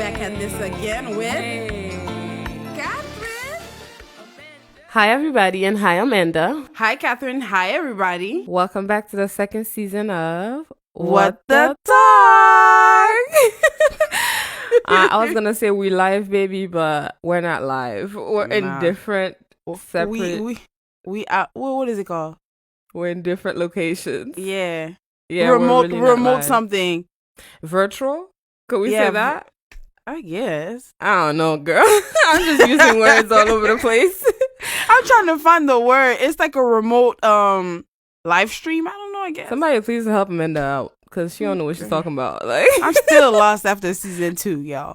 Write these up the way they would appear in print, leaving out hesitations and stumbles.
back at this again with Catherine. Hi, everybody, and hi, Amanda. Hi, Catherine. Hi, everybody. Welcome back to the second season of What the Talk? I was gonna say we live, baby, but we're not live. We're in different, separate. We are. What is it called? We're in different locations. Yeah. Remote remote something. Virtual? Could we say that? I guess. I don't know, girl. I'm just using words all over the place. I'm trying to find the word. It's like a remote live stream. I don't know, I guess. Somebody please help Amanda out, because she don't know what she's talking about. Like, I'm still lost after season 2, y'all.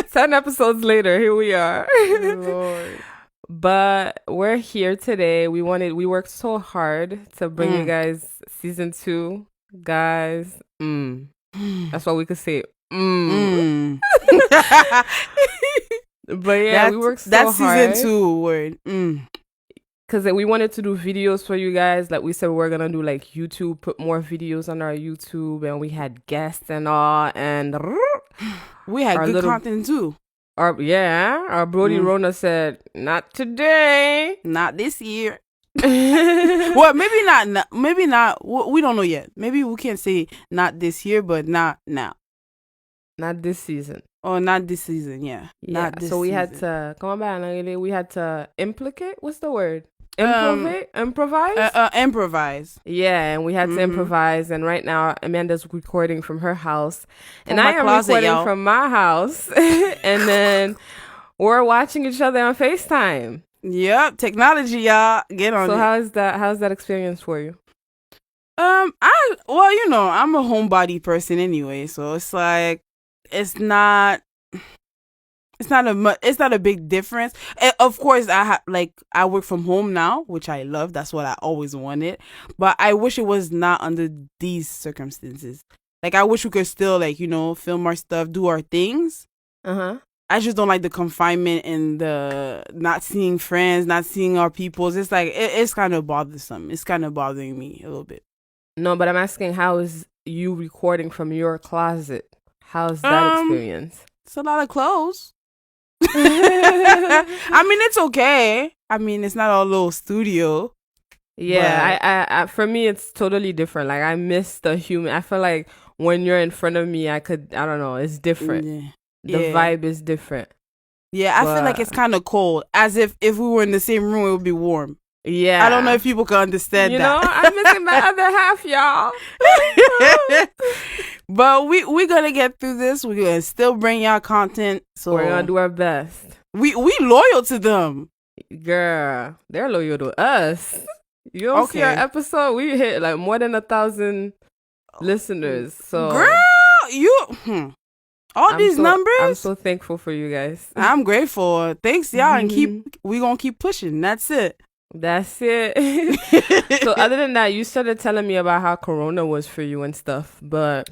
10 episodes later, here we are. Lord. But we're here today. We worked so hard to bring you guys season 2. Guys, that's what we could say. But yeah, we worked so hard. That's season 2 word. Because we wanted to do videos for you guys. Like we said, we're going to do like YouTube, put more videos on our YouTube. And we had guests and all. And we had good content too. Our Brody Rona said, not today. Not this year. Well, maybe not. Maybe not. We don't know yet. Maybe we can't say not this year, but not now. Not this season. Oh, not this season. Yeah. Not this so we season. Had to come on. We had to implicate. What's the word? Improvise. Improvise. Yeah, and we had to improvise. And right now, Amanda's recording from her house, and I am recording from my house. And then we're watching each other on FaceTime. Yep, technology, y'all. Get on it. So how's that experience for you? I'm a homebody person anyway, so it's like it's not a big difference. Of course, I work from home now, which I love. That's what I always wanted. But I wish it was not under these circumstances. Like, I wish we could still film our stuff, do our things. I just don't like the confinement and the not seeing friends, not seeing our peoples. It's like, it's kind of bothersome. It's kind of bothering me a little bit. No, but I'm asking, how is you recording from your closet? How's that experience? It's a lot of clothes. I mean, it's okay. I mean, it's not a little studio. Yeah, I for me, it's totally different. Like, I miss the human. I feel like when you're in front of me, I don't know, it's different. Yeah. The vibe is different. Yeah, I feel like it's kind of cold. As if we were in the same room, it would be warm. Yeah. I don't know if people can understand that. You know, I'm missing my other half, y'all. But we're going to get through this. We're going to still bring y'all content. So we're going to do our best. We loyal to them. Girl, they're loyal to us. You don't see our episode? We hit like more than 1,000 listeners. So, girl, these numbers. I'm so thankful for you guys. I'm grateful. Thanks, y'all. And we're going to keep pushing. That's it. So other than that, you started telling me about how Corona was for you and stuff, but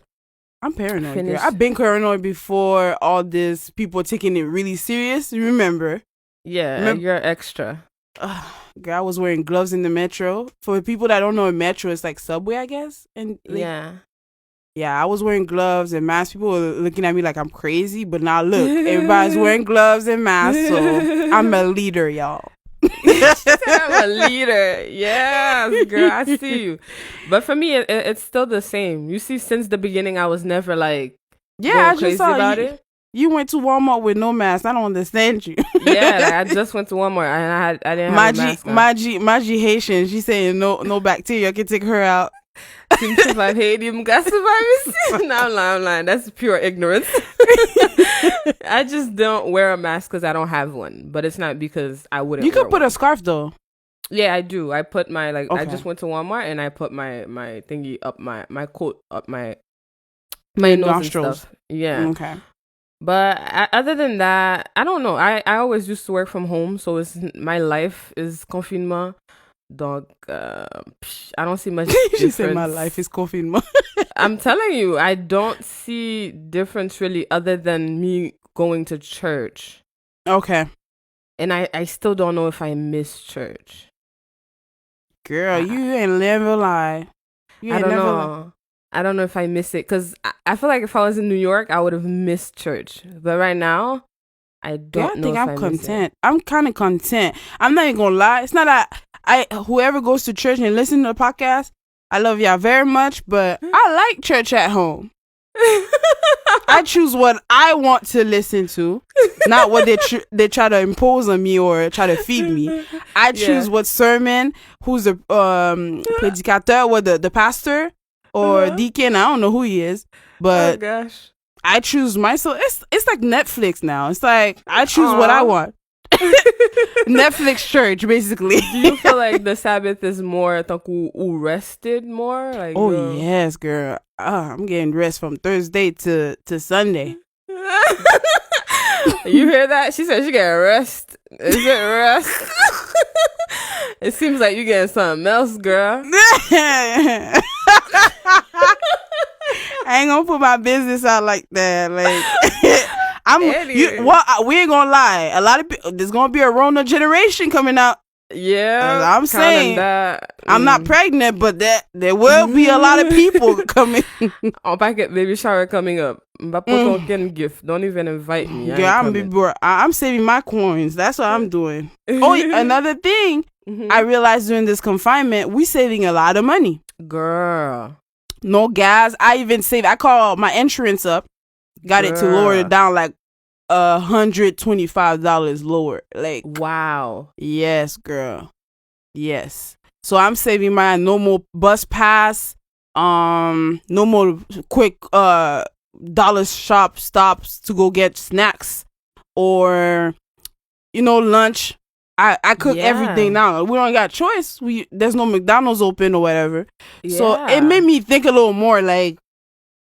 I'm paranoid. I've been paranoid before all this. People taking it really serious. Remember? Yeah, you're extra. Girl, I was wearing gloves in the metro. For people that don't know, a metro is like subway, I guess. And yeah, I was wearing gloves and masks. People were looking at me like I'm crazy, but now look, everybody's wearing gloves and masks, so I'm a leader, y'all. I'm a leader. Yes, girl, I see you. But for me, it's still the same. You see, since the beginning, I was never like I just crazy saw about it. You went to Walmart with no mask. I don't understand you. Yeah, like I just went to Walmart and I didn't have a mask on. Maji Haitian, she's saying no bacteria can take her out. Team survive Haiti, got survive. No, I'm lying. That's pure ignorance. I just don't wear a mask because I don't have one. But it's not because I wouldn't. You could put a scarf though. Yeah, I do. I put my I just went to Walmart and I put my thingy up my coat up my nose nostrils. And stuff. Yeah. Okay. But other than that, I don't know. I always used to work from home, so my life is confinement. Donc, I don't see much difference. She said my life is confinement. I'm telling you, I don't see difference really other than me going to church. Okay. And I still don't know if I miss church. Girl, you ain't never lie. I don't know. I don't know if I miss it because I feel like if I was in New York, I would have missed church. But right now, I Yeah, don't I know think if I'm I miss it. content. I'm kind of content. I'm not even gonna lie. It's not that whoever goes to church and listen to the podcast, I love y'all very much, but I like church at home. I choose what I want to listen to, not what they try to impose on me or try to feed me. I choose what sermon, who's the predicateur, what the pastor or deacon. I don't know who he is, but oh gosh, I choose myself. It's like Netflix now. It's like I choose what I want. Netflix church, basically. Do you feel like the Sabbath is more ou rested more? Like, oh yes, girl. I'm getting rest from Thursday to Sunday. You hear that? She said she get rest. Is it rest? It seems like you getting something else, girl. I ain't gonna put my business out like that. Like we ain't gonna lie. A lot of people, there's gonna be a Rona generation coming out. Yeah, I'm saying that. I'm not pregnant, but there will be a lot of people coming. On packet baby shower coming up. Gift. Don't even invite me. Girl, I'm saving my coins. That's what I'm doing. Oh, another thing I realized during this confinement, we saving a lot of money. Girl, no gas. I called my insurance up, got it to lower it down like $125 lower. Like, wow. Yes, girl. Yes. So I'm saving my no more bus pass, no more quick dollar shop stops to go get snacks or lunch. I cook everything now. We don't got choice. There's no McDonald's open or whatever. Yeah. So it made me think a little more like,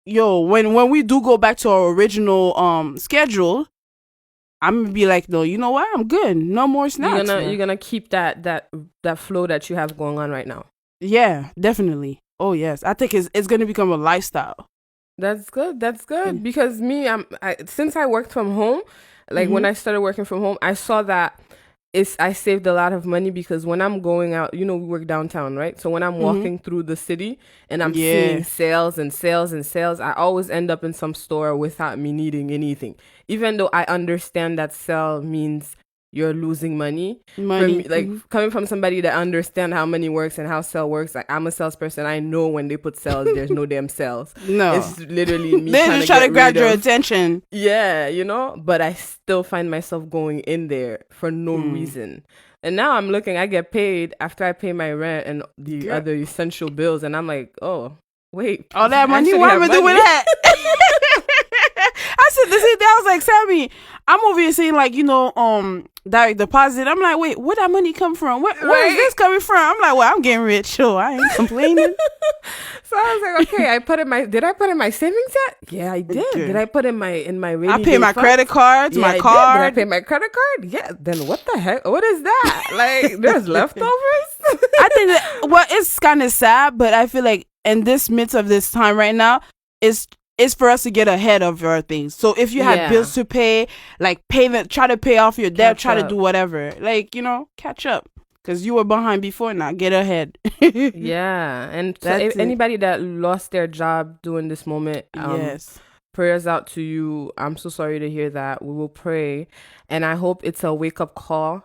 yo, when we do go back to our original schedule, I'm gonna be like, no, you know what? I'm good. No more snacks. You're gonna keep that flow that you have going on right now. Yeah, definitely. Oh yes, I think it's gonna become a lifestyle. That's good. Because me, since I worked from home, like when I started working from home, I saw that I saved a lot of money because when I'm going out, we work downtown, right? So when I'm walking through the city and I'm seeing sales and sales and sales, I always end up in some store without me needing anything. Even though I understand that sell means you're losing money. Me, coming from somebody that understands how money works and how sell works, like I'm a salesperson. I know when they put sales, there's no damn sales. No. It's literally me They're just trying to grab your attention. Yeah, but I still find myself going in there for no reason. And now I'm looking, I get paid after I pay my rent and the other essential bills. And I'm like, oh, wait. All that money, what am I doing with that? I said the same thing. I was like, Sammy, I'm over here saying like, direct deposit. I'm like, wait, where that money come from? Where is this coming from? I'm like, well, I'm getting rich, so I ain't complaining. So I was like, okay, did I put in my savings yet? Yeah, I did. Okay. Did I put in my rainy I paid my funds? credit cards, my card. Did I pay my credit card? Yeah. Then what the heck? What is that? Like, there's leftovers? I think that, it's kind of sad, but I feel like in this midst of this time right now, it's for us to get ahead of our things. So if you have bills to pay, like try to pay off your debt, try to do whatever. Like, catch up. Because you were behind before now. Get ahead. Yeah. And so if anybody that lost their job during this moment, prayers out to you. I'm so sorry to hear that. We will pray. And I hope it's a wake-up call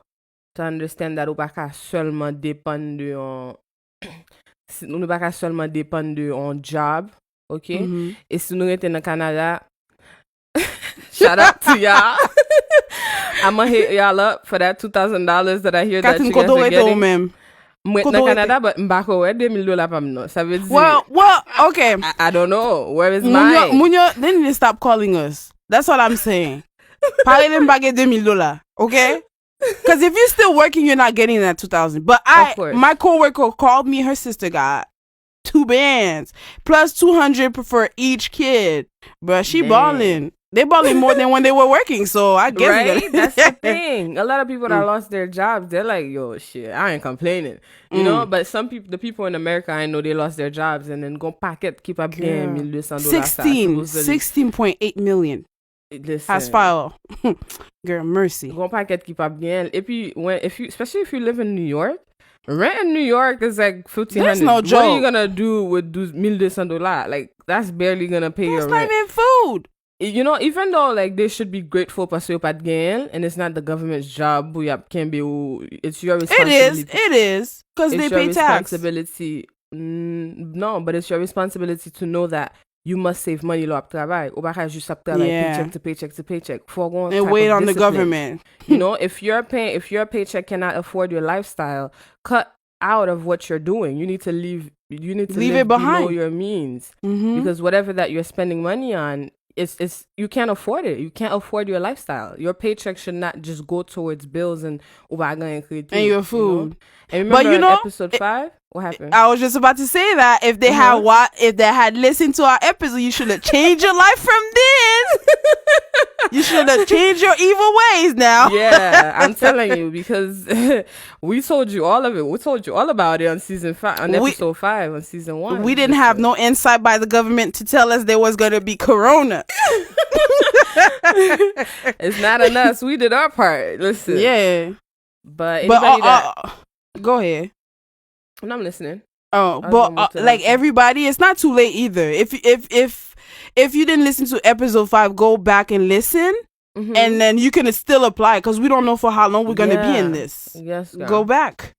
to understand that nous pas seulement dépendre de un job. OK? Et si nous étions dans Canada, shout out to y'all. I'm going to hit y'all up for that $2,000 that I hear that you guys are getting. Dans Canada, but m'bako we $2,000 pa m'no. Ça veut dire. Well, okay. I don't know. Where is mine? Munyo, they need to stop calling us. That's what I'm saying. Parlez them baguette $2,000, okay? Because if you're still working, you're not getting that $2,000. But my coworker called me. Her sister got 2 bands plus $200 for each kid. But she balling. They balling more than when they were working. So I guess right. That's the thing. A lot of people that lost their jobs, they're like, yo, shit, I ain't complaining, you know. But some people, the people in America, I know they lost their jobs and then go packet keep up bien $1,200. 16.8 million. Listen, has filed. Girl, mercy. Go packet keep up bien. Especially if you live in New York. Rent in New York is like $1,500. That's no joke. What are you gonna do with those $1,200? Like that's barely gonna pay your rent. That's not even food. You know, even though like they should be grateful parce que pas de gain, and it's not the government's job, it's your responsibility. It is because they pay tax. No, but it's your responsibility to know that you must save money lo ap travail. Ou baka juste ap travail paycheck to paycheck to paycheck. And wait on the government. You know, if your paycheck cannot afford your lifestyle, cut out of what you're doing. You need to leave it behind below your means. Because whatever that you're spending money on, it's you can't afford it. You can't afford your lifestyle. Your paycheck should not just go towards bills and your food. You know? And remember in episode 5, what happened? I was just about to say that if they had listened to our episode, you should have changed your life from this. You should have changed your evil ways now. Yeah, I'm telling you, because we told you all of it. We told you all about it on season 5, on episode 5, on season 1. We didn't have no insight by the government to tell us there was going to be corona. It's not on us. We did our part. Listen. Yeah. But go ahead. I'm listening. Oh, but like everybody, it's not too late either. If you didn't listen to episode 5, go back and listen, and then you can still apply because we don't know for how long we're gonna be in this. Yes, girl. Go back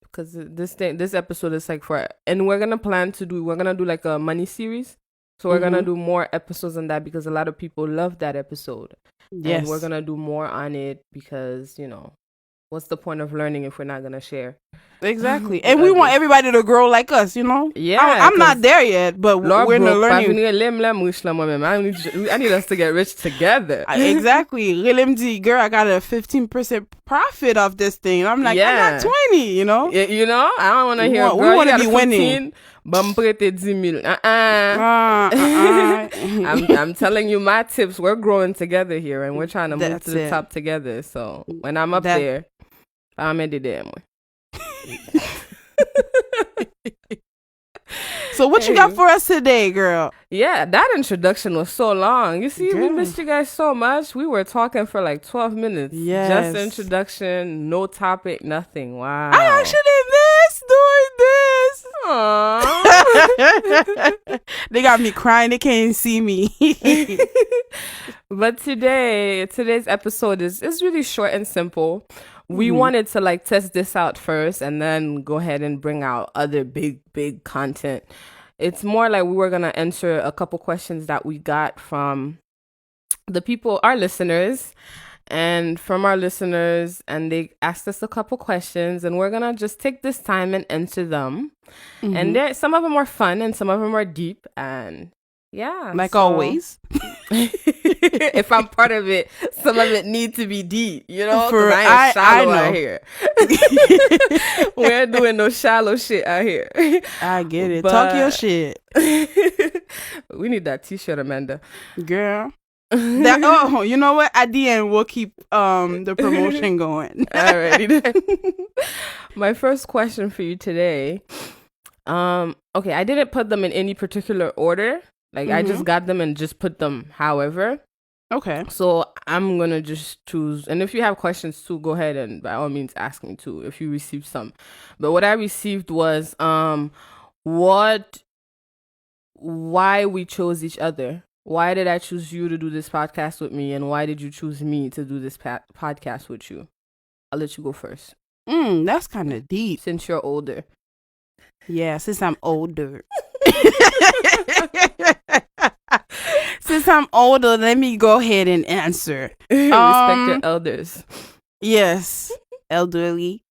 because this episode is like and we're gonna do like a money series. So we're gonna do more episodes on that because a lot of people love that episode. Yes, and we're gonna do more on it because what's the point of learning if we're not gonna share? Exactly. And we want everybody to grow like us, Yeah. I'm not there yet, but we're in the learning. I need us to get rich together. Exactly. Girl, I got a 15% profit off this thing. I'm like, I got 20, I don't want to hear we want to be winning. I'm telling you my tips. We're growing together here and we're trying to move to the top together. So when I'm up there, I'm in the damn way. So what you got for us today, girl? Yeah, that introduction was so long. You see, we missed you guys so much. We were talking for like 12 minutes. Yes. Just introduction, no topic, nothing. Wow. I actually miss doing this. They got me crying. They can't see me. But today's episode is really short and simple. We wanted to like test this out first and then go ahead and bring out other big content. It's more like we were going to answer a couple questions that we got from the people, our listeners, and they asked us a couple questions and we're going to just take this time and answer them. And some of them are fun and some of them are deep and always. If I'm part of it, some of it needs to be deep, I ain't shallow out here. We ain't doing no shallow shit out here. I get it. Talk your shit. We need that t-shirt, Amanda. Girl. You know what? At the end, we'll keep the promotion going. Alrighty then. My first question for you today. Okay, I didn't put them in any particular order. Like, I just got them and just put them however. Okay. So, I'm going to just choose. And if you have questions too, go ahead and by all means ask me too if you received some. But what I received was why we chose each other. Why did I choose you to do this podcast with me? And why did you choose me to do this podcast with you? I'll let you go first. That's kind of deep. Since you're older. Yeah, since I'm older. Since I'm older, let me go ahead and answer. Respect your elders. Yes, elderly.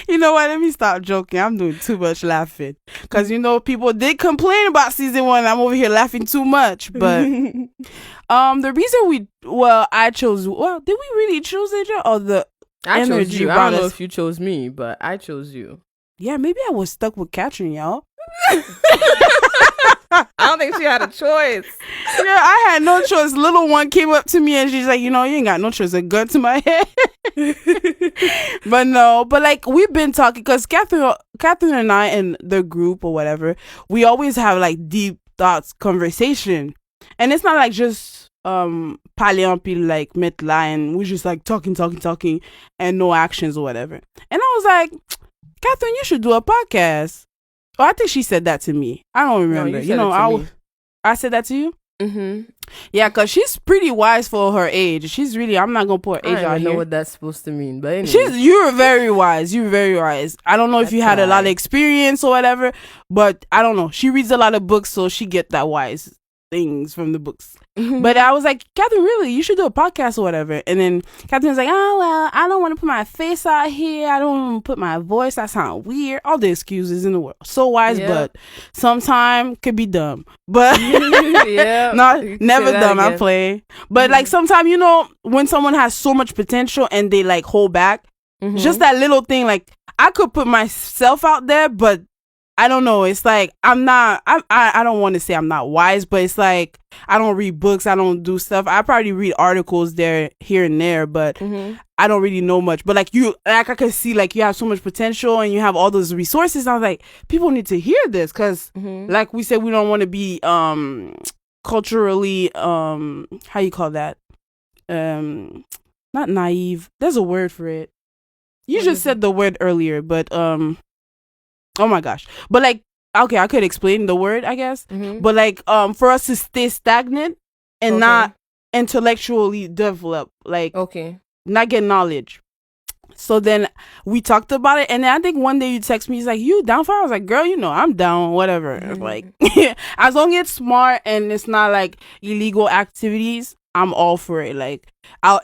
You know what? Let me stop joking. I'm doing too much laughing. Because, people did complain about season 1. I'm over here laughing too much. But the reason I chose... Well, did we really choose each other? Or the I energy chose you. I don't know if you chose me, but I chose you. Yeah, maybe I was stuck with Catherine, y'all. I don't think she had a choice. Yeah, I had no choice. Little one came up to me and she's like, you ain't got no choice. A gun to my head. But like we've been talking because Catherine and I in the group or whatever, we always have like deep thoughts conversation. And it's not like just parler en pile, like mettre là, and we just like talking and no actions or whatever. And I was like, Catherine, you should do a podcast. Oh, I think she said that to me. I don't remember. No, you said it to me. I said that to you? Mm-hmm. Yeah, because she's pretty wise for her age. She's really, I'm not going to put her age out here. I don't know what that's supposed to mean, but anyway. You're very wise. You're very wise. I don't know if you had a lot of experience or whatever, but I don't know. She reads a lot of books, so she get that wise things from the books. But I was like, Catherine, really, you should do a podcast or whatever. And then Catherine's like, oh, well, I don't want to put my face out here. I don't want to put my voice. That sounds weird. All the excuses in the world. So wise, but sometimes could be dumb. But never dumb. I play. But like sometimes, you know, when someone has so much potential and they like hold back, just that little thing, like I could put myself out there, but I don't know. It's like I don't want to say I'm not wise, but it's like I don't read books. I don't do stuff. I probably read articles here and there, but I don't really know much. But like I could see like you have so much potential and you have all those resources. I was like, people need to hear this because, like we said, we don't want to be culturally how you call that? Not naive. There's a word for it. You just said the word earlier, but oh my gosh. But like, okay, I could explain the word, I guess. But like, for us to stay stagnant and not intellectually develop, like, not get knowledge. So then we talked about it, and then I think one day you text me, he's like, you down for it? I was like, girl, you know, I'm down, whatever. Like, as long as it's smart and it's not like illegal activities, I'm all for it. Like,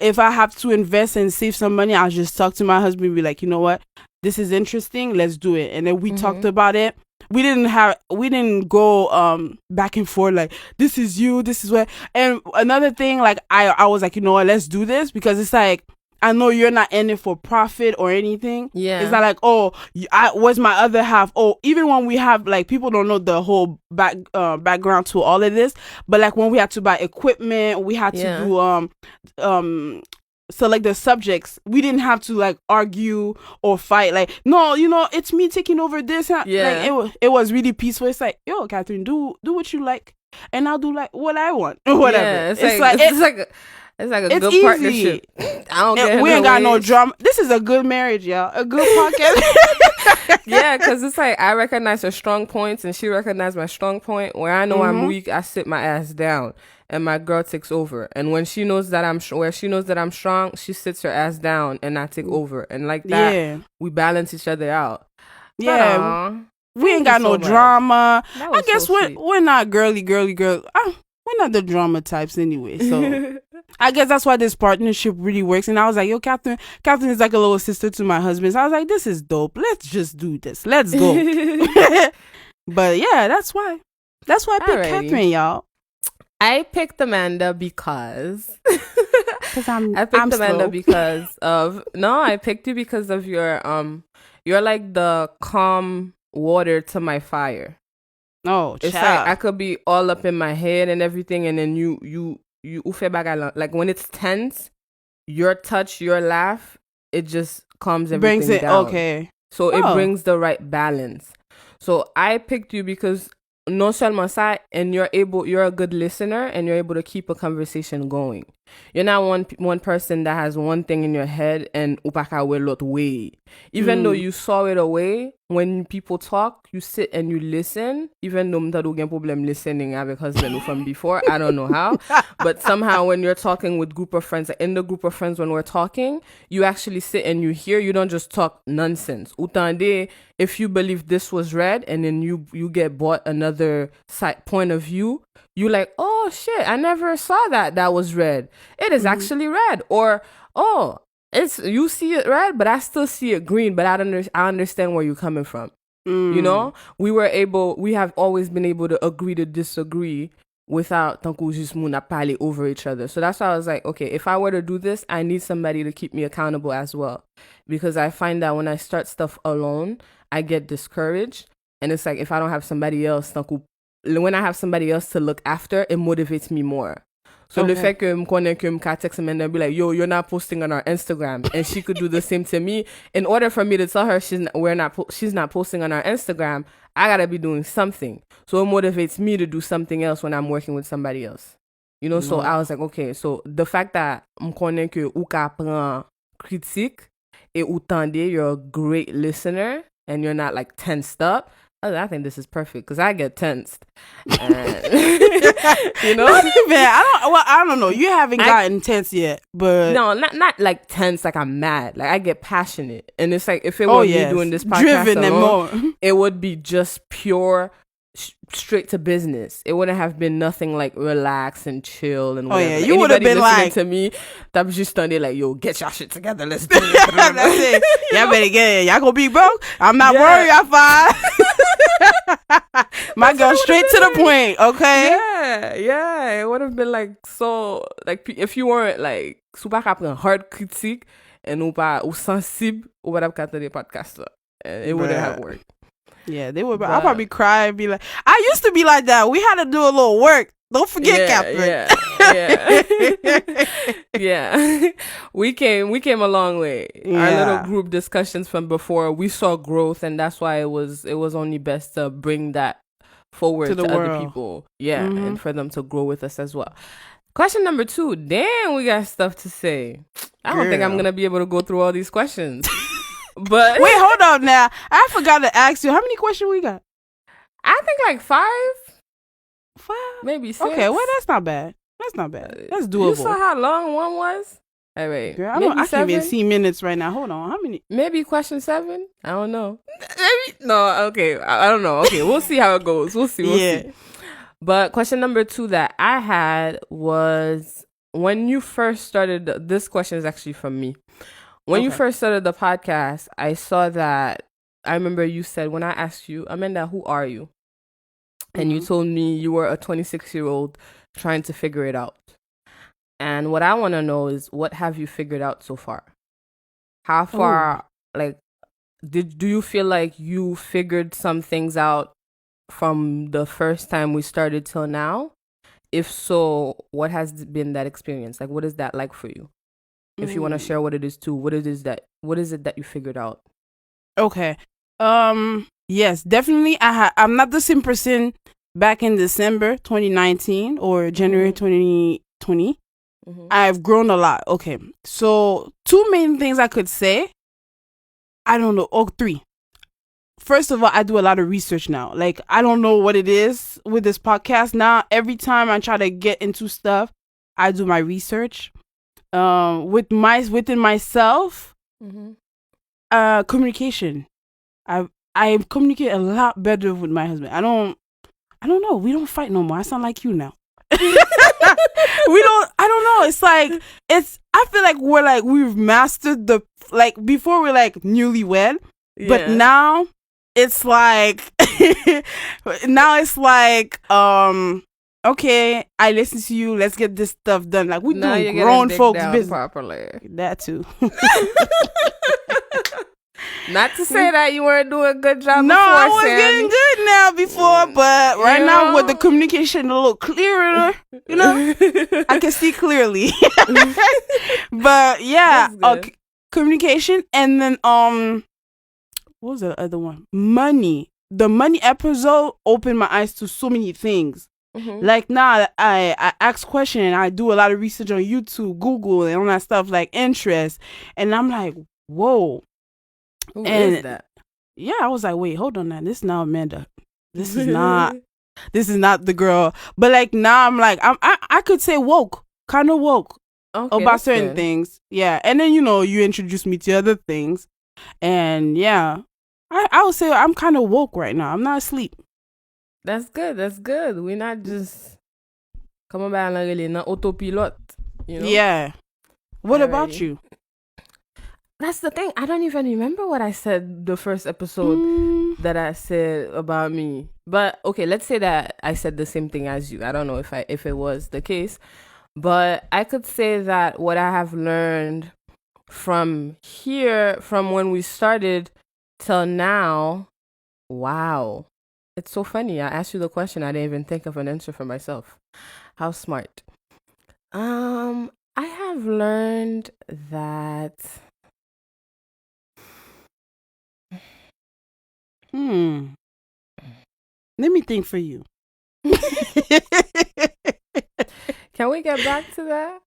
if I have to invest and save some money, I'll just talk to my husband and be like, you know what? This is interesting. Let's do it. And then we talked about it. We didn't go back and forth like, this is you, this is what. And another thing, like I was like, you know what, let's do this, because it's like, I know you're not in it for profit or anything. Yeah. It's not like, oh, what's my other half? Oh, even when we have, like, people don't know the whole background to all of this, but like when we had to buy equipment, we had to do select the subjects. We didn't have to like argue or fight. Like, no, you know, it's me taking over this. Yeah. Like, it was really peaceful. It's like, yo, Catherine, do what you like, and I'll do like what I want or whatever. Yeah, it's like a good easy. Partnership. I don't get we ain't got no drama. This is a good marriage, y'all. A good podcast. Yeah, because it's like I recognize her strong points and she recognized my strong point. Where I know I'm weak, I sit my ass down and my girl takes over. And when she knows that I'm strong, she sits her ass down and I take over. And like that, we balance each other out. Yeah, we ain't got no drama. I guess we're not girly. We're not the drama types anyway, so I guess that's why this partnership really works. And I was like, yo, Catherine is like a little sister to my husband. So I was like, this is dope. Let's just do this. Let's go. But yeah, that's why I picked Catherine, y'all. I picked Amanda because I picked Amanda because of I picked you because of your you're like the calm water to my fire. Oh, it's like I could be all up in my head and everything, and then you like when it's tense, your touch, your laugh, it just calms everything down. Okay. So it brings the right balance. So I picked you because non seulement ça, and you're a good listener and you're able to keep a conversation going. You're not one person that has one thing in your head and upaka we lot way. Even though you saw it away, when people talk, you sit and you listen. Even though mta do gen problem listening avec husband from before, I don't know how, but somehow when you're talking with group of friends, in the group of friends when we're talking, you actually sit and you hear. You don't just talk nonsense. Utande, if you believe this was red and then you get bought another point of view, you like, oh shit, I never saw that was red. It is actually red. Or, oh, you see it red, but I still see it green, but I understand where you're coming from. You know, we have always been able to agree to disagree without tankou just muna parler over each other. So that's why I was like, okay, if I were to do this, I need somebody to keep me accountable as well. Because I find that when I start stuff alone, I get discouraged. And it's like, if I don't have somebody else, when I have somebody else to look after, it motivates me more. So le fait que m'konnen que m'ka text and be like, yo, you're not posting on our Instagram, and she could do the same to me. In order for me to tell her she's not posting on our Instagram, I gotta be doing something. So it motivates me to do something else when I'm working with somebody else. You know, so No. I was like, okay, so the fact that m konnen ke ou ka pran critique et ou tende, you're a great listener and you're not like tensed up. I think this is perfect because I get tensed. And, you know? Not even. I don't know. You haven't gotten tense yet, but no, not like tense. Like I'm mad. Like I get passionate, and it's like if it were me doing this podcast driven alone, and more. it would be just pure, straight to business. It wouldn't have been nothing like relax and chill and whatever. Oh yeah, like, you would have been like to me. That was just standing like, yo, get your shit together. Let's do it. That's it. Y'all better get it. Y'all gonna be broke. I'm not worried. I'm fine. My girl, straight to the point. Okay. Yeah. It would have been like so like if you weren't like super hard critique and ou sensible ou would have got the podcast and it wouldn't have worked. Yeah, they would. I'll probably cry and be like, I used to be like that. We had to do a little work. Don't forget, Catherine. Yeah. We came a long way. Yeah. Our little group discussions from before, we saw growth, and that's why it was only best to bring that forward to other people. Yeah, and for them to grow with us as well. Question number 2. Damn, we got stuff to say. I don't think I'm gonna be able to go through all these questions. But wait, hold on now. I forgot to ask you, how many questions we got? I think like 5, maybe 6. Okay, well that's not bad. That's doable. You saw how long one was? All right, girl, I can't even see minutes right now. Hold on, how many? Maybe question 7. I don't know. Maybe no. Okay, I don't know. Okay, we'll see how it goes. We'll see. But question number 2 that I had was when you first started. This question is actually from me. When you first started the podcast, I saw that. I remember you said when I asked you, Amanda, who are you? And you told me you were a 26-year-old trying to figure it out. And what I want to know is, what have you figured out so far? How far, like, do you feel like you figured some things out from the first time we started till now? If so, what has been that experience? Like, what is that like for you? If you want to share what it is too, what is it that you figured out? Okay. Yes, definitely. I'm not the same person back in December 2019 or January 2020. I've grown a lot. Okay. So 2 main things I could say. I don't know. 3. First of all, I do a lot of research now. Like, I don't know what it is with this podcast now. Every time I try to get into stuff, I do my research. Within myself, communication. I communicate a lot better with my husband. I don't know. We don't fight no more. I sound like you now. I don't know. It's like, I feel like we've mastered before we're like newlywed, but now it's like, okay, I listen to you. Let's get this stuff done. Like, we're doing grown folks business. Properly. That too. Not to say that you weren't doing a good job no, before, I was Sammy. getting good now before, but right now with the communication a little clearer, you know, I can see clearly. But yeah, communication, and then what was the other one? Money. The money episode opened my eyes to so many things. Like now, I ask questions and I do a lot of research on YouTube, Google, and all that stuff, like interest, and I'm like, whoa. Who is that? Yeah, I was like, wait, hold on now. This is not Amanda. This is not the girl. But like now I'm like, I could say kind of woke about certain things. Yeah. And then, you introduced me to other things. And yeah, I would say I'm kind of woke right now. I'm not asleep. That's good. We're not just coming back on autopilot. Yeah. What about you? That's the thing. I don't even remember what I said the first episode that I said about me. But okay, let's say that I said the same thing as you. I don't know if it was the case, but I could say that what I have learned from when we started till now, wow. It's so funny. I asked you the question. I didn't even think of an answer for myself. How smart. I have learned that Let me think for you. Can we get back to that?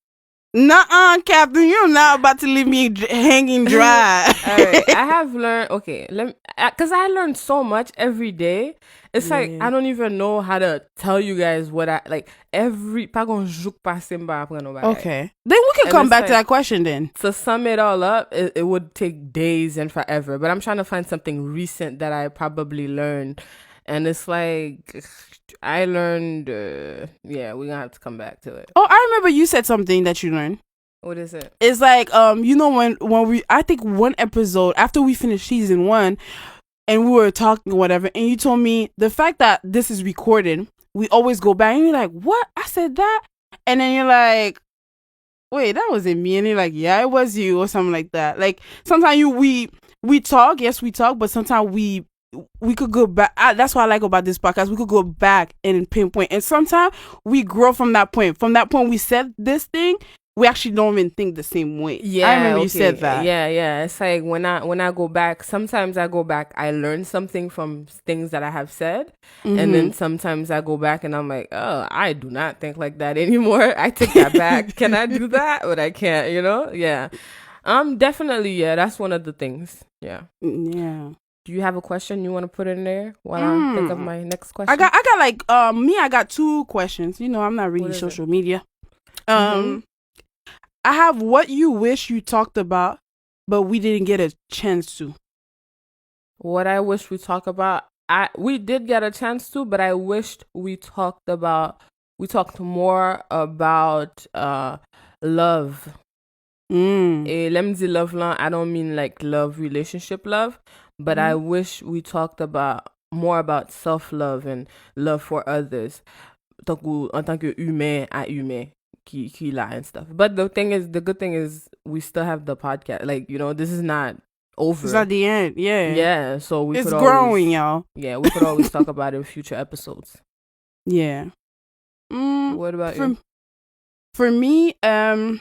Nuh-uh, Captain, you're not about to leave me hanging dry. All right, I have learned. Okay, because I learned so much every day. It's like I don't even know how to tell you guys what I like. Pas gon jouk passe mba apren nou bagay. Okay, then we can come back to that question. Then to sum it all up, it would take days and forever. But I'm trying to find something recent that I probably learned, and it's like I learned. Yeah, we're gonna have to come back to it. Oh, I remember you said something that you learned. What is it? It's like when we, I think one episode after we finished season 1 and we were talking whatever, and you told me the fact that this is recorded, we always go back and you're like, what? I said that? And then you're like, wait, that wasn't me. And you're like, yeah, it was you, or something like that. Like sometimes we talk, yes, we talk, but sometimes we could go back. That's what I like about this podcast. We could go back and pinpoint, and sometimes we grow from that point. From that point we said this thing, we actually don't even think the same way. Yeah, I remember you said that. Yeah. It's like when I go back, sometimes I go back, I learn something from things that I have said, and then sometimes I go back and I'm like, oh, I do not think like that anymore. I take that back. Can I do that? But I can't. Yeah. Definitely. Yeah, that's one of the things. Yeah. Yeah. Do you have a question you want to put in there while I think of my next question? I got like I got 2 questions. I'm not really social media. I have what you wish you talked about, but we didn't get a chance to. What I wish we talked about, we did get a chance to, but I wished we talked more about love. Et let me say love, I don't mean like love, relationship love, but I wish we talked more about self-love and love for others, en tant que humain à humain. And stuff. But the good thing is we still have the podcast. Like, this is not over. It's at the end. Yeah. So it's growing, y'all. Yeah, we could always talk about it in future episodes. Yeah. What about you? For me, I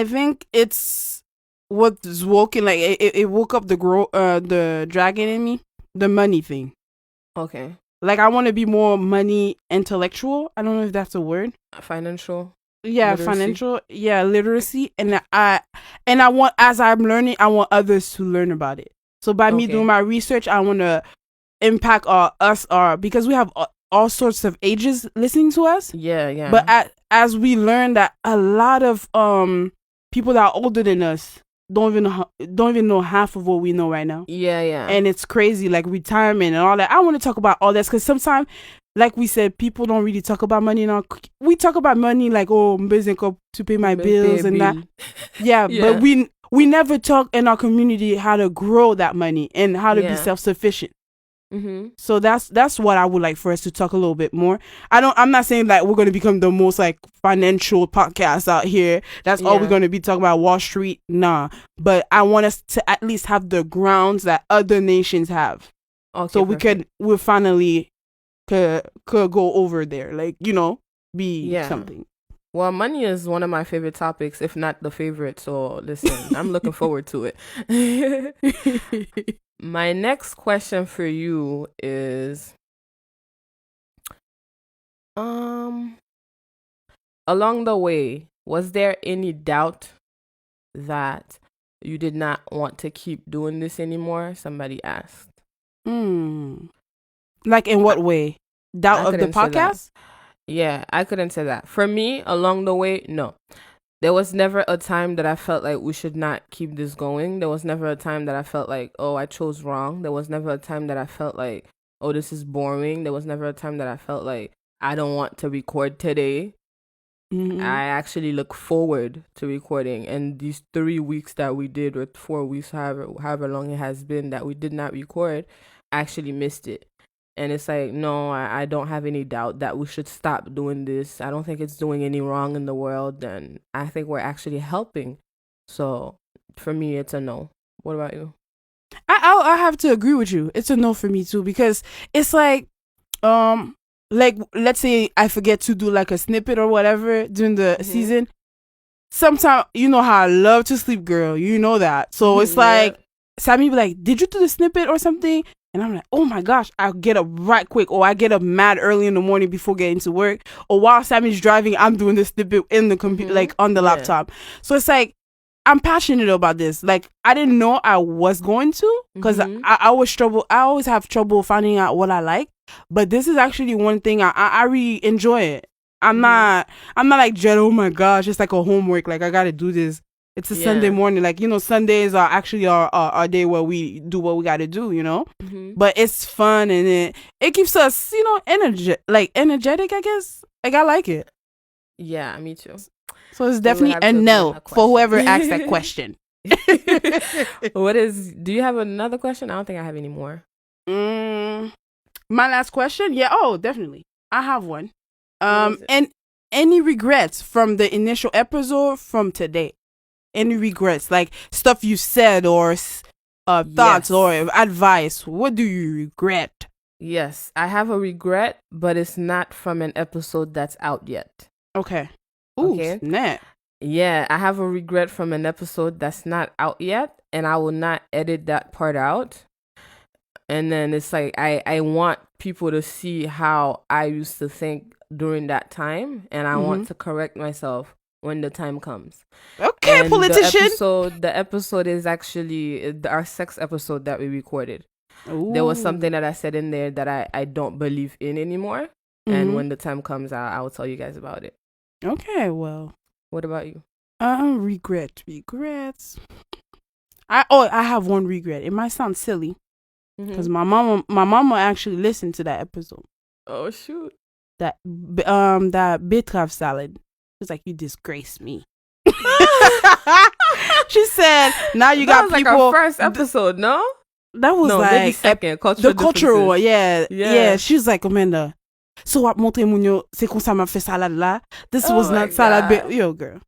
think it's what's woken, like it woke up the dragon in me, the money thing. Okay. Like I want to be more money intellectual. I don't know if that's a word. Financial. Yeah, literacy. Financial. Yeah, literacy. And I want, as I'm learning, I want others to learn about it. So by me doing my research, I want to impact because we have all sorts of ages listening to us. Yeah. But as we learn that a lot of people that are older than us don't even know half of what we know right now. Yeah. And it's crazy, like retirement and all that. I want to talk about all that because sometimes, like we said, people don't really talk about money now. We talk about money like, oh, I'm busy to pay my bills and that. Yeah, but we never talk in our community how to grow that money and how to be self-sufficient. So that's what I would like for us to talk a little bit more. I'm not saying that we're going to become the most like financial podcast out here. That's all we're going to be talking about, Wall Street. Nah, but I want us to at least have the grounds that other nations have. Okay, so we finally could go over there, like, be something. Well, money is one of my favorite topics, if not the favorite. So listen, I'm looking forward to it. My next question for you is, along the way, was there any doubt that you did not want to keep doing this anymore? Somebody asked. Like in what way? Doubt of the podcast? Yeah, I couldn't say that. For me, along the way, no. There was never a time that I felt like we should not keep this going. There was never a time that I felt like, oh, I chose wrong. There was never a time that I felt like, oh, this is boring. There was never a time that I felt like I don't want to record today. I actually look forward to recording. And these 3 weeks that we did, or 4 weeks, however long it has been that we did not record, I actually missed it. And it's like, no, I don't have any doubt that we should stop doing this. I don't think it's doing any wrong in the world. And I think we're actually helping. So for me, it's a no. What about you? I have to agree with you. It's a no for me too, because it's like let's say I forget to do like a snippet or whatever during the season. Sometimes, you know how I love to sleep, girl. You know that. So it's like, Sammy be like, did you do the snippet or something? And I'm like, oh my gosh, I'll get up right quick, or I get up mad early in the morning before getting to work, or while Sammy's driving, I'm doing the snippet in the computer, like on the laptop. So it's like, I'm passionate about this. Like, I didn't know I was going to, because I always have trouble finding out what I like. But this is actually one thing I really enjoy it. I'm not like Jen, oh my gosh, it's like a homework. Like, I got to do this. It's a Sunday morning. Like, Sundays are actually our day where we do what we got to do, But it's fun, and it keeps us, energetic, I guess. Like, I like it. Yeah, me too. So it's definitely a no for whoever asked that question. Do you have another question? I don't think I have any more. My last question? Yeah, definitely. I have one. And any regrets from the initial episode from today? Any regrets, like stuff you said or thoughts or advice? What do you regret? Yes, I have a regret, but it's not from an episode that's out yet. Okay. Ooh, snap. Yeah, I have a regret from an episode that's not out yet, and I will not edit that part out. And then it's like I want people to see how I used to think during that time, and I want to correct myself when the time comes. Okay, and politician. The episode is actually our sex episode that we recorded. Ooh. There was something that I said in there that I don't believe in anymore. And when the time comes, I will tell you guys about it. Okay, well. What about you? Regrets. I have one regret. It might sound silly, because my mama actually listened to that episode. Oh shoot! That betterave salad. She's like, you disgrace me. She said, now you got people. That was like our first episode, no? That was maybe second. The cultural one, yeah. She's like, Amanda, so what montre moun yo, c'est comme ça m'a fait salade là. This was not salad, yo girl.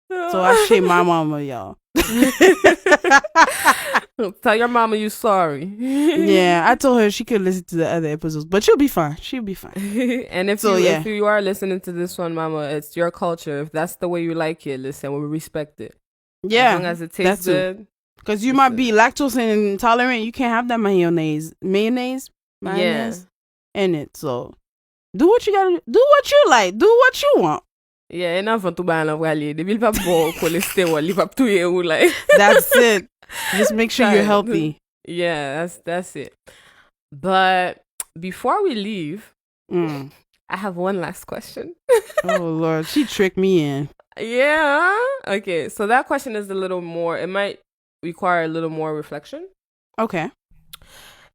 So I shame my mama, y'all. Tell your mama you sorry. Yeah, I told her she could listen to the other episodes, but she'll be fine. And if you are listening to this one, mama, it's your culture. If that's the way you like it, listen, we respect it. Yeah, as long as it tastes good. Because you might be lactose intolerant, you can't have that mayonnaise in it. So do what you gotta do what you like, do what you want. Yeah, enough to buy an avali. They will have more cholesterol. Live up to you, like. That's it. Just make sure you're healthy. Yeah, that's it. But before we leave, I have one last question. Oh Lord, she tricked me in. Yeah. Okay, so that question is a little more. It might require a little more reflection. Okay.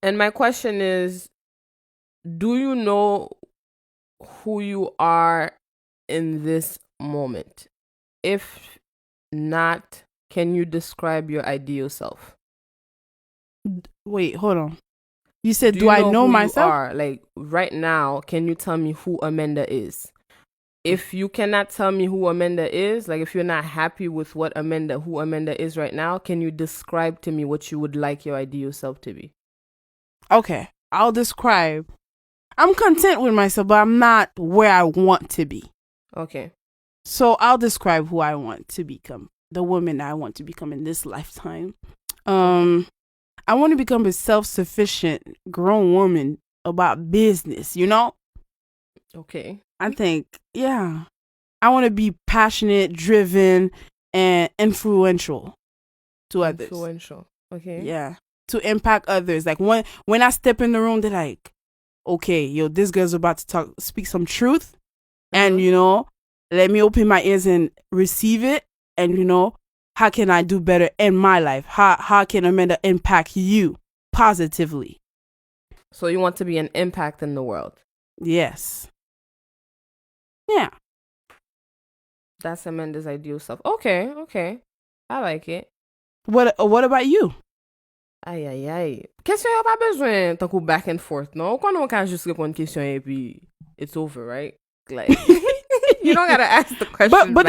And my question is, do you know who you are in this moment? If not, can you describe your ideal self? Wait, hold on. You said, do I know myself? You are? Like, right now, can you tell me who Amanda is? If you cannot tell me who Amanda is, like if you're not happy with who Amanda is right now, can you describe to me what you would like your ideal self to be? Okay, I'll describe. I'm content with myself, but I'm not where I want to be. Okay. So I'll describe who I want to become, the woman I want to become in this lifetime. I want to become a self-sufficient, grown woman about business, Okay. I think, yeah. I want to be passionate, driven, and influential to others. Influential. Okay. Yeah. To impact others. Like when I step in the room, they're like, okay, yo, this girl's about to speak some truth. And, let me open my ears and receive it. And, how can I do better in my life? How can Amanda impact you positively? So you want to be an impact in the world? Yes. Yeah. That's Amanda's ideal self. Okay. I like it. What about you? Aïe. Question yon pa bezwen tan kou back and forth, no? Quand on can just répondre question et puis it's over, right? Like you don't gotta ask the question. But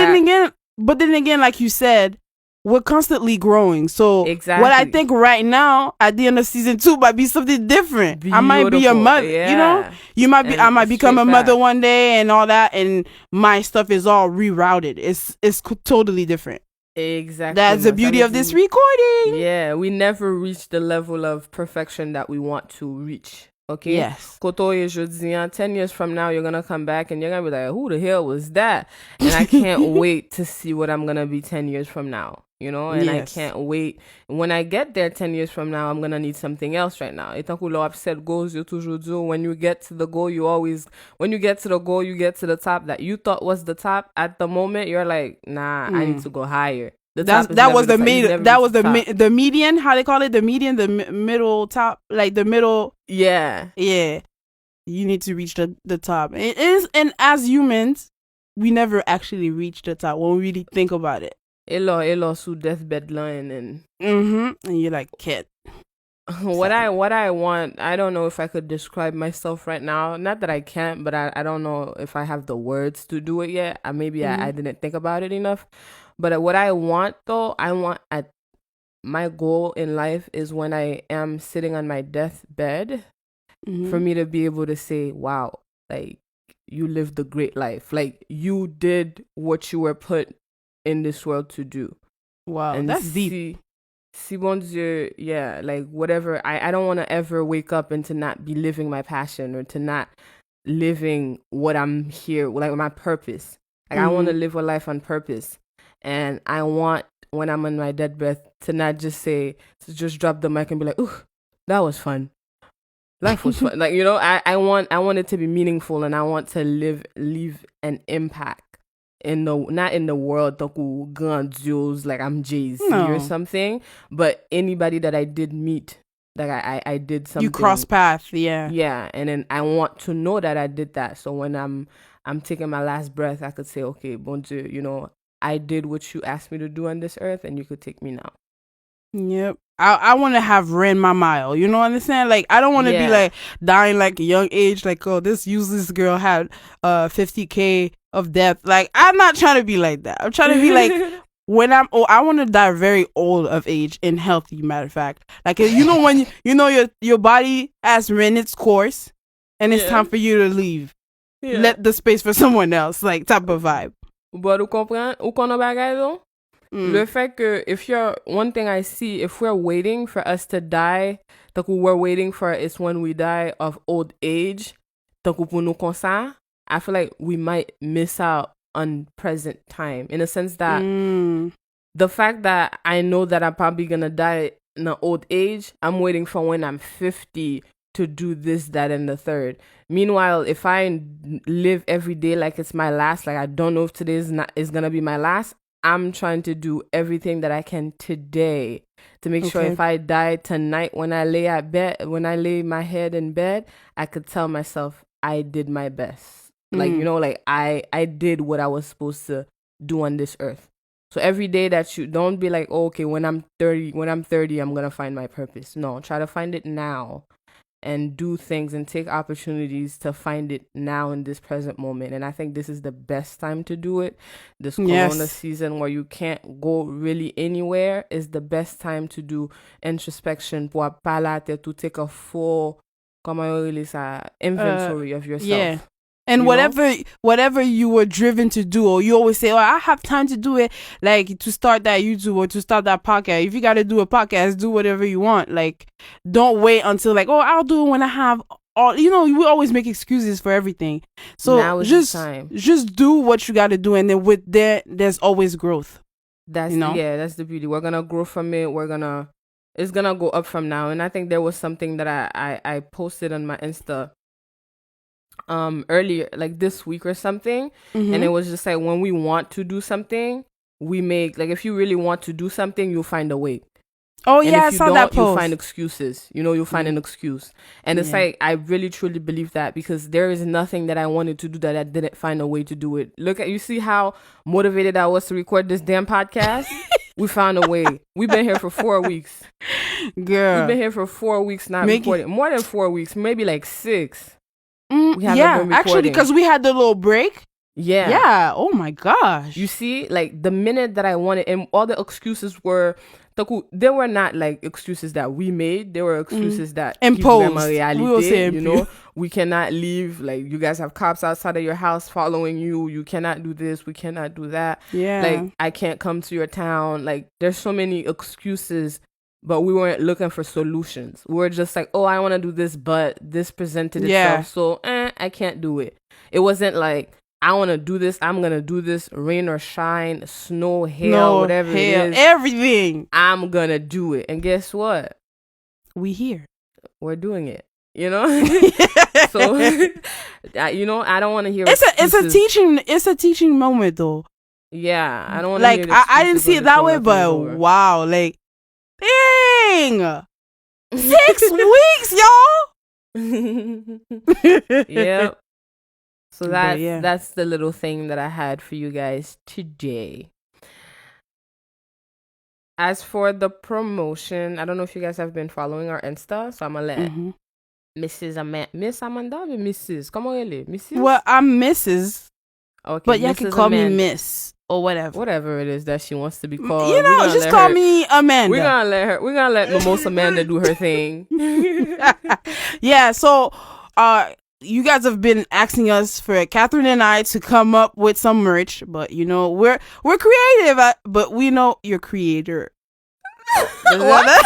then again, like you said, we're constantly growing. So exactly. What I think right now at the end of season 2 might be something different. Beautiful. I might be a mother, I might become a mother one day and all that, and my stuff is all rerouted. It's totally different. Exactly. That's the beauty of this recording. Yeah, we never reach the level of perfection that we want to reach. Okay? Yes. Koto ye jodi an, 10 years from now, you're going to come back and you're going to be like, who the hell was that? And I can't wait to see what I'm going to be 10 years from now. You know, and Yes. I can't wait. When I get there 10 years from now, I'm going to need something else right now. Etan kou lo ap set goals, you toujours do. When you get to the goal, when you get to the goal, you get to the top that you thought was the top. At the moment, you're like, nah, I need to go higher. That was the median. How they call it? The median, the middle top, like the middle. Yeah. You need to reach the top. It is, and as humans, we never actually reach the top when we really think about it. Elo sous deathbed line and. And you're like, kid. What I want, I don't know if I could describe myself right now. Not that I can't, but I don't know if I have the words to do it yet. Maybe I didn't think about it enough. But what I want though, my goal in life is when I am sitting on my deathbed, for me to be able to say, wow, like you lived a great life. Like you did what you were put in this world to do. Wow, and that's deep. Si bon Dieu, yeah, like whatever. I don't want to ever wake up and to not be living my passion or to not living what I'm here, like my purpose. Like I want to live a life on purpose. And I want, when I'm on my deathbed, to not just just drop the mic and be like, ooh, that was fun. Life was fun. Like, you know, I want it to be meaningful, and I want to leave an impact not in the world, grandiose, like I'm Jay-Z or something, but anybody that I did meet, like I did something. You cross path, yeah. Yeah, and then I want to know that I did that. So when I'm taking my last breath, I could say, okay, bon Dieu, you know, I did what you asked me to do on this earth, and you could take me now. Yep. I want to have ran my mile. You know what I'm saying? Like, I don't want to be like dying like a young age. Like, oh, this useless girl had 50K of debt. Like, I'm not trying to be like that. I'm trying to be like, I want to die very old of age and healthy. Matter of fact, like, you know, when your body has ran its course, and it's time for you to leave. Yeah. Let the space for someone else. Like, type of vibe. But ou comprend? Ou kono bagay though? Le fait que one thing I see, if we're waiting for us to die, donc we're waiting for it's when we die of old age, donc pour nous comme ça, I feel like we might miss out on present time, in a sense that the fact that I know that I'm probably gonna die in an old age, I'm waiting for when I'm 50 to do this, that, and the third. Meanwhile, if I live every day like it's my last, like I don't know if today is gonna be my last, I'm trying to do everything that I can today to make sure if I die tonight, when I lay my head in bed, I could tell myself I did my best. Like, you know, like I did what I was supposed to do on this earth. So every day that you don't be like, oh, okay, when I'm 30, I'm going to find my purpose. No, try to find it now and do things and take opportunities to find it now in this present moment. And I think this is the best time to do it. This Corona season where you can't go really anywhere is the best time to do introspection, pour parler to take a full inventory of yourself. Yeah. And whatever you were driven to do, or you always say, oh, I have time to do it, like to start that YouTube or to start that podcast. If you got to do a podcast, do whatever you want. Like, don't wait until like, oh, I'll do it when I have all, you know, we always make excuses for everything. So now is the time. Just do what you got to do. And then there's always growth. That's the beauty. We're going to grow from it. It's going to go up from now. And I think there was something that I posted on my Insta earlier, like this week or something, and it was just like, when we want to do something, we make, like, if you really want to do something, you'll find a way. Oh and yeah, I saw that post. You'll find excuses. You know, you'll find an excuse. And it's like, I really truly believe that, because there is nothing that I wanted to do that I didn't find a way to do it. You see how motivated I was to record this damn podcast? We found a way. We've been here for 4 weeks. Girl. We've been here for 4 weeks now recording. More than 4 weeks, maybe like 6. Actually, because we had the little break. Yeah. Oh my gosh. You see, like the minute that I wanted, and all the excuses were They were not like excuses that we made. They were excuses that imposed. We will say you know, we cannot leave. Like, you guys have cops outside of your house following you. You cannot do this. We cannot do that. Yeah. Like, I can't come to your town. Like, there's so many excuses, but we weren't looking for solutions. We were just like, oh, I want to do this, but this presented itself. So, I can't do it. It wasn't like, I want to do this. I'm going to do this. Rain or shine, snow, hail, whatever it is. Everything. I'm going to do it. And guess what? We here. We're doing it. You know? So, you know, I don't want to hear It's a teaching moment, though. Yeah. I don't want to hear I didn't see it that way, but wow. Like, dang. 6 weeks, y'all. Yep. So that's the little thing that I had for you guys today. As for the promotion, I don't know if you guys have been following our Insta, so I'm gonna let Miss Amanda or Mrs. Come on, Mrs. Well, I'm Mrs. Okay, but you can call me Miss or whatever. Whatever it is that she wants to be called. You know, just call me Amanda. We're gonna let Mimosa Amanda do her thing. Yeah. So, you guys have been asking us for Catherine and I to come up with some merch, but you know we're creative, but we know you're creator. What?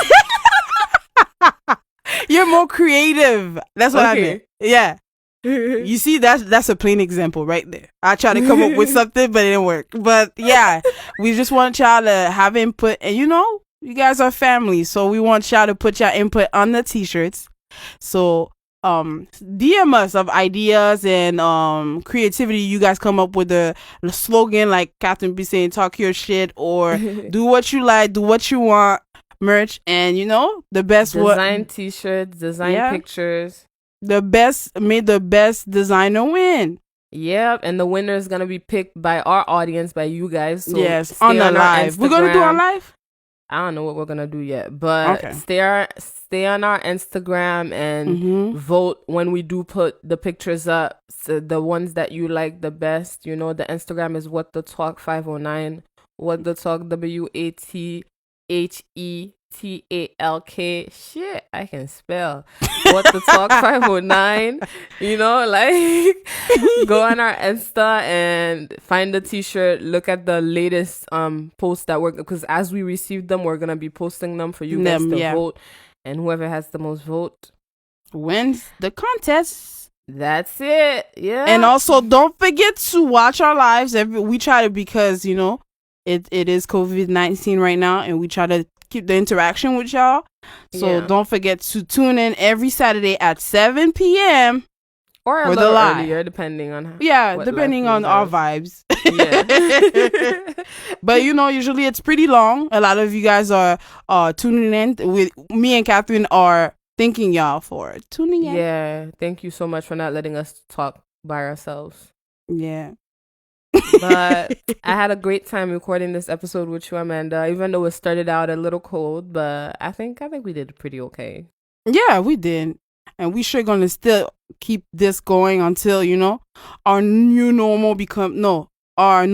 You're more creative. That's what I mean. Yeah. You see, that's a plain example right there. I tried to come up with something, but it didn't work. But yeah, we just want y'all to have input, and you know, you guys are family, so we want y'all to put your input on the t-shirts. So DM us of ideas and creativity. You guys come up with the slogan, like Catherine be saying, talk your shit, or do what you like, do what you want, merch, and you know, the best design t-shirts, design pictures. The best designer win. Yep, and the winner is gonna be picked by our audience, by you guys. So yes, on the live. We're gonna do on live. I don't know what we're gonna do yet, but stay on our Instagram and vote when we do put the pictures up. So the ones that you like the best, you know, the Instagram is What the Talk 509. What the Talk WATHETALK. Shit, I can spell. What the Talk 509. You know, like, go on our Insta and find the t-shirt. Look at the latest posts that because as we receive them, we're gonna be posting them for you guys to vote, and whoever has the most vote wins the contest. That's it. Yeah. And also, don't forget to watch our lives. We try to, because you know it is COVID-19 right now, and we try to keep the interaction with y'all. So don't forget to tune in every Saturday at 7 p.m. or a little earlier, depending on depending on our vibes. Yeah. But you know, usually it's pretty long. A lot of you guys are tuning in. With me and Catherine are thanking y'all for tuning in. Yeah, thank you so much for not letting us talk by ourselves. Yeah. But I had a great time recording this episode with you, Amanda, even though it started out a little cold, but I think we did pretty okay. Yeah, we did. And we sure gonna still keep this going until, you know, our new normal our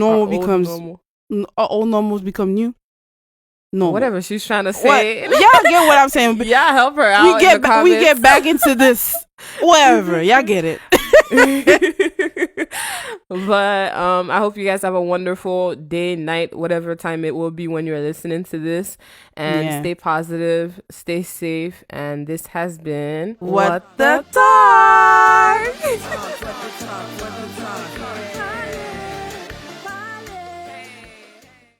old normals become new. No, whatever she's trying to say. Y'all get what I'm saying. Yeah, help her out. We get back into this. Whatever, y'all get it. But I hope you guys have a wonderful day, night, whatever time it will be when you're listening to this, and stay positive, stay safe. And this has been What the Talk.